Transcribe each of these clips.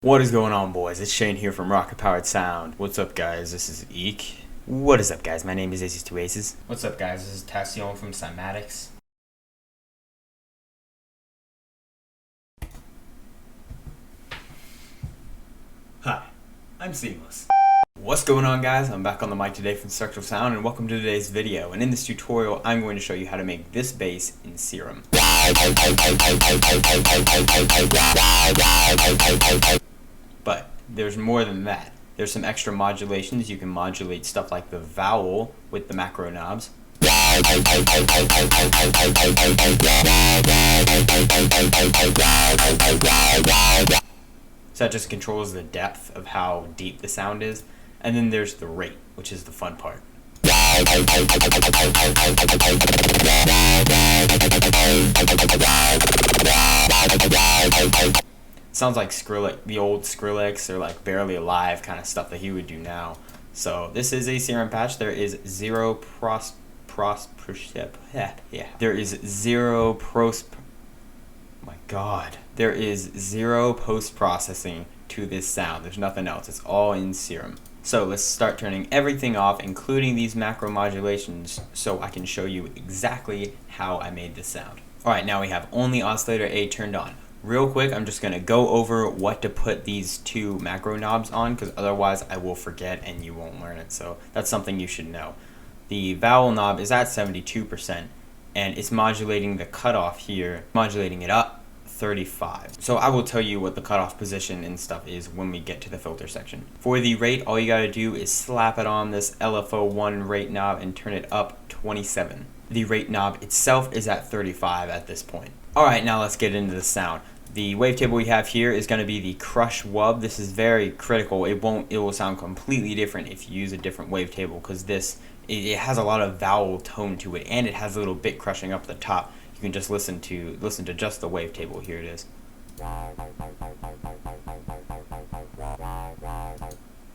What is going on, boys? It's Shane here from Rocket Powered Sound. What's up, guys? This is Eek. What is up, guys? My name is Aces2Aces. What's up, guys? This is Tassion from Cymatics. Hi, I'm Seamless. What's going on, guys? I'm back on the mic today from Structural Sound, and welcome to today's video. And in this tutorial, I'm going to show you how to make this bass in Serum. But there's more than that. There's some extra modulations. You can modulate stuff like the vowel with the macro knobs. So that just controls the depth of how deep the sound is. And then there's the rate, which is the fun part. Sounds like Skrillex, the old Skrillex, or like Barely Alive kind of stuff that he would do now. So this is a Serum patch. There is zero there is zero post-processing to this sound. There's nothing else. It's all in Serum. So let's start turning everything off, including these macro modulations, so I can show you exactly how I made this sound. Alright, now we have only oscillator A turned on. Real quick, I'm just going to go over what to put these two macro knobs on, because otherwise I will forget and you won't learn it. So that's something you should know. The vowel knob is at 72%, and it's modulating the cutoff here, modulating it up 35. So I will tell you what the cutoff position and stuff is when we get to the filter section. For the rate, all you got to do is slap it on this LFO1 rate knob and turn it up 27. The rate knob itself is at 35 at this point. Alright, now let's get into the sound. The wavetable we have here is going to be the crush wub. This is very critical. It will sound completely different if you use a different wavetable, because it has a lot of vowel tone to it, and it has a little bit crushing up the top. You can just listen to just the wavetable. Here it is.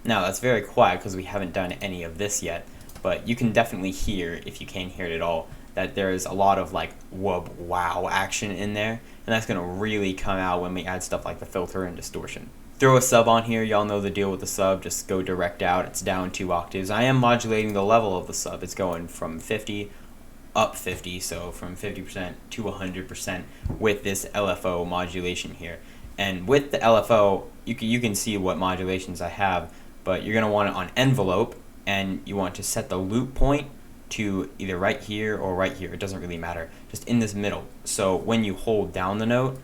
Now that's very quiet because we haven't done any of this yet, but you can definitely hear, if you can't hear it at all, that there is a lot of like wub wow action in there, and that's going to really come out when we add stuff like the filter and distortion. Throw a sub on here. Y'all know the deal with the sub. Just go direct out. It's down 2 octaves. I am modulating the level of the sub. It's going from 50 up 50, so from 50% to 100% with this LFO modulation here. And with the LFO, you can see what modulations I have, but you're going to want it on envelope, and you want to set the loop point to either right here or right here. It doesn't really matter, just in this middle. So when you hold down the note,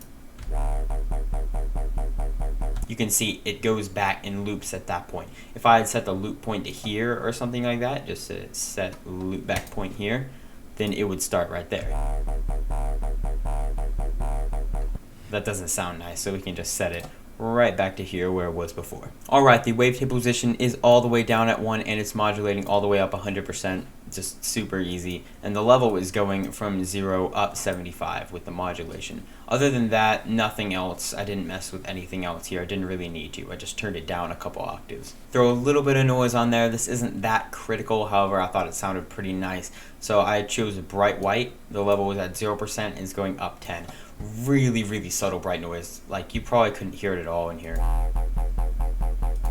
you can see it goes back and loops at that point. If I had set the loop point to here or something like that, just to set loop back point here, then it would start right there. That doesn't sound nice, so we can just set it right back to here where it was before. Alright, the wavetable position is all the way down at 1, and it's modulating all the way up 100%. Just super easy. And the level is going from 0 up 75 with the modulation. Other than that, nothing else. I didn't mess with anything else here. I didn't really need to. I just turned it down a couple octaves. Throw a little bit of noise on there. This isn't that critical, however, I thought it sounded pretty nice. So I chose bright white. The level was at 0% and it's going up 10. Really, really subtle bright noise. Like, you probably couldn't hear it at all in here.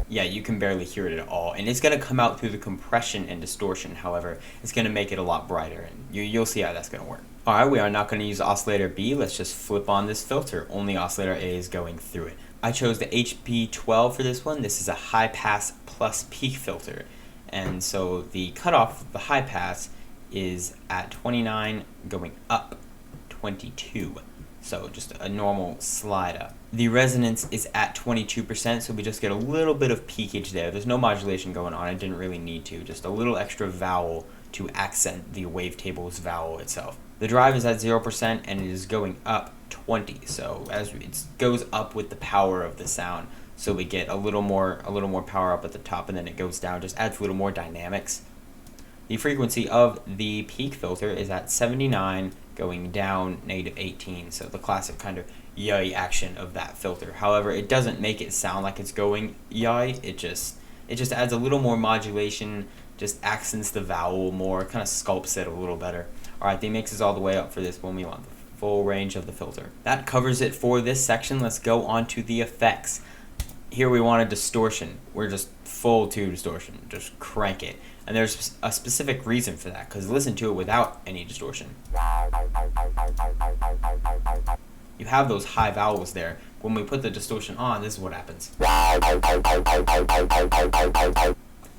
Yeah, you can barely hear it at all, and it's going to come out through the compression and distortion. However, it's going to make it a lot brighter, and you'll see how that's going to work. Alright, we are not going to use oscillator B. Let's just flip on this filter. Only oscillator A is going through it. I chose the HP12 for this one. This is a high pass plus peak filter, and so the cutoff of the high pass is at 29 going up 22. So just a normal slide up. The resonance is at 22%, so we just get a little bit of peakage there. There's no modulation going on. I didn't really need to. Just a little extra vowel to accent the wavetable's vowel itself. The drive is at 0%, and it is going up 20. So as it goes up with the power of the sound, so we get a little more power up at the top, and then it goes down. Just adds a little more dynamics. The frequency of the peak filter is at 79, going down -18, so the classic kind of yay action of that filter. However, it doesn't make it sound like it's going yay. It just adds a little more modulation, just accents the vowel more, kind of sculpts it a little better. Alright, the mix is all the way up for this one. We want the full range of the filter. That covers it for this section. Let's go on to the effects. here we want a distortion. We're just full tube distortion, just crank it. And there's a specific reason for that, because listen to it without any distortion. You have those high vowels there. When we put the distortion on, this is what happens.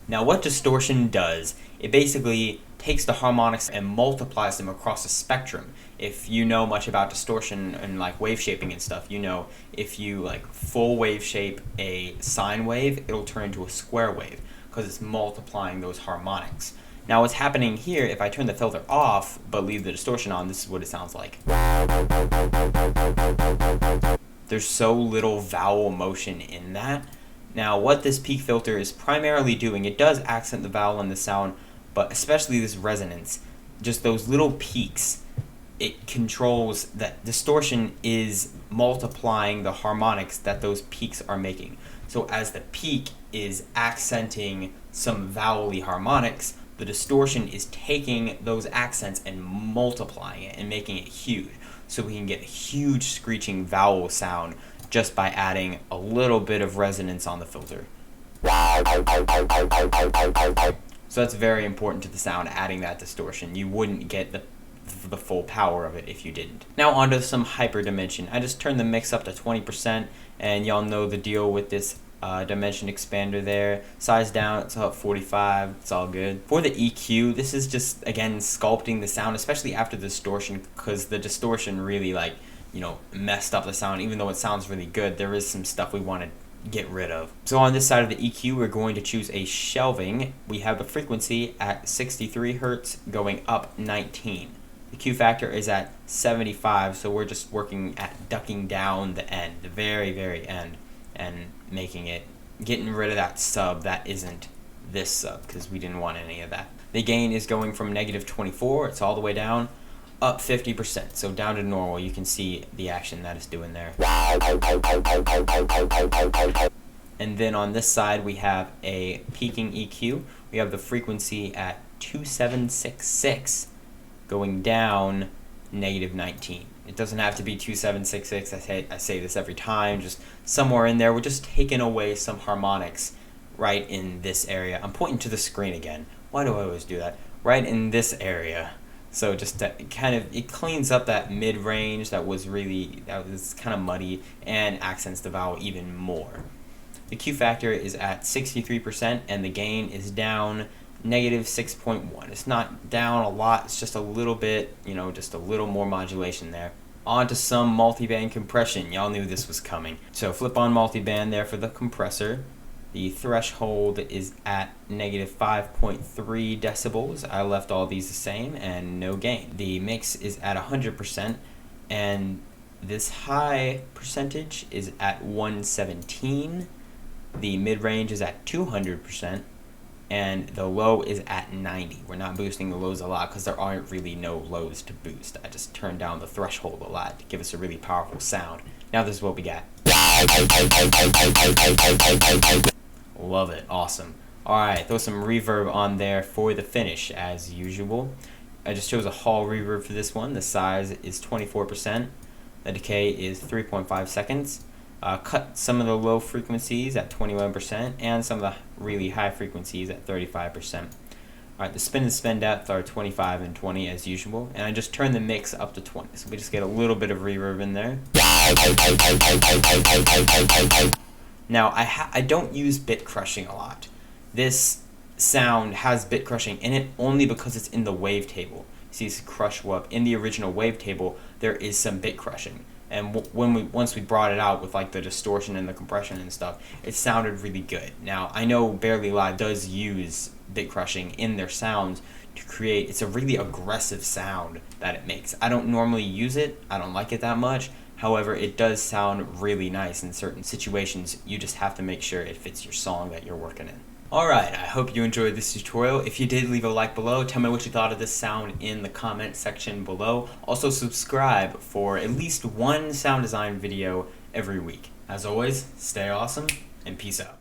Now what distortion does, it basically takes the harmonics and multiplies them across a spectrum. If you know much about distortion and like wave shaping and stuff, you know if you like full wave shape a sine wave, it'll turn into a square wave because it's multiplying those harmonics. Now what's happening here, if I turn the filter off but leave the distortion on, this is what it sounds like. There's so little vowel motion in that. Now what this peak filter is primarily doing, it does accent the vowel and the sound, but especially this resonance, just those little peaks, it controls that. Distortion is multiplying the harmonics that those peaks are making. So as the peak is accenting some vowel-y harmonics, the distortion is taking those accents and multiplying it and making it huge. So we can get a huge screeching vowel sound just by adding a little bit of resonance on the filter. So that's very important to the sound, adding that distortion. You wouldn't get the full power of it if you didn't. Now onto some hyperdimension. I just turned the mix up to 20%, and y'all know the deal with this dimension expander there. Size down, it's up 45, it's all good. For the EQ, this is just, again, sculpting the sound, especially after the distortion, because the distortion really, like, you know, messed up the sound. Even though it sounds really good, there is some stuff we want to get rid of. So on this side of the EQ, we're going to choose a shelving. We have the frequency at 63 Hertz going up 19. The Q factor is at 75, so we're just working at ducking down the end, the very, very end, and making it, getting rid of that sub that isn't this sub, because we didn't want any of that. The gain is going from -24, it's all the way down, up 50%, so down to normal. You can see the action that it's doing there. And then on this side we have a peaking EQ. We have the frequency at 2766 going down -19. It doesn't have to be 2766. I say this every time, just somewhere in there. We're just taking away some harmonics right in this area. I'm pointing to the screen again. Why do I always do that? Right in this area. So just to kind of, it cleans up that mid-range that was kind of muddy and accents the vowel even more. The Q factor is at 63% and the gain is down -6.1. It's not down a lot, it's just a little bit, you know, just a little more modulation there. On to some multiband compression. Y'all knew this was coming. So flip on multiband there for the compressor. The threshold is at -5.3 decibels. I left all these the same and no gain. The mix is at 100% and this high percentage is at 117. The mid-range is at 200% and the low is at 90. We're not boosting the lows a lot because there aren't really no lows to boost. I just turned down the threshold a lot to give us a really powerful sound. Now this is what we got. Love it, awesome. Alright, throw some reverb on there for the finish as usual. I just chose a hall reverb for this one. The size is 24%. The decay is 3.5 seconds. Cut some of the low frequencies at 21% and some of the really high frequencies at 35%. Alright, the spin and spin depth are 25 and 20 as usual, and I just turned the mix up to 20, so we just get a little bit of reverb in there. Now, I don't use bit crushing a lot. This sound has bit crushing in it only because it's in the wavetable. See, it's crush up. In the original wavetable, there is some bit crushing. And once we brought it out with like the distortion and the compression and stuff, it sounded really good. Now, I know Barely Live does use bit crushing in their sounds to create, it's a really aggressive sound that it makes. I don't normally use it, I don't like it that much. However, it does sound really nice in certain situations. You just have to make sure it fits your song that you're working in. Alright, I hope you enjoyed this tutorial. If you did, leave a like below. Tell me what you thought of this sound in the comment section below. Also subscribe for at least one sound design video every week. As always, stay awesome and peace out.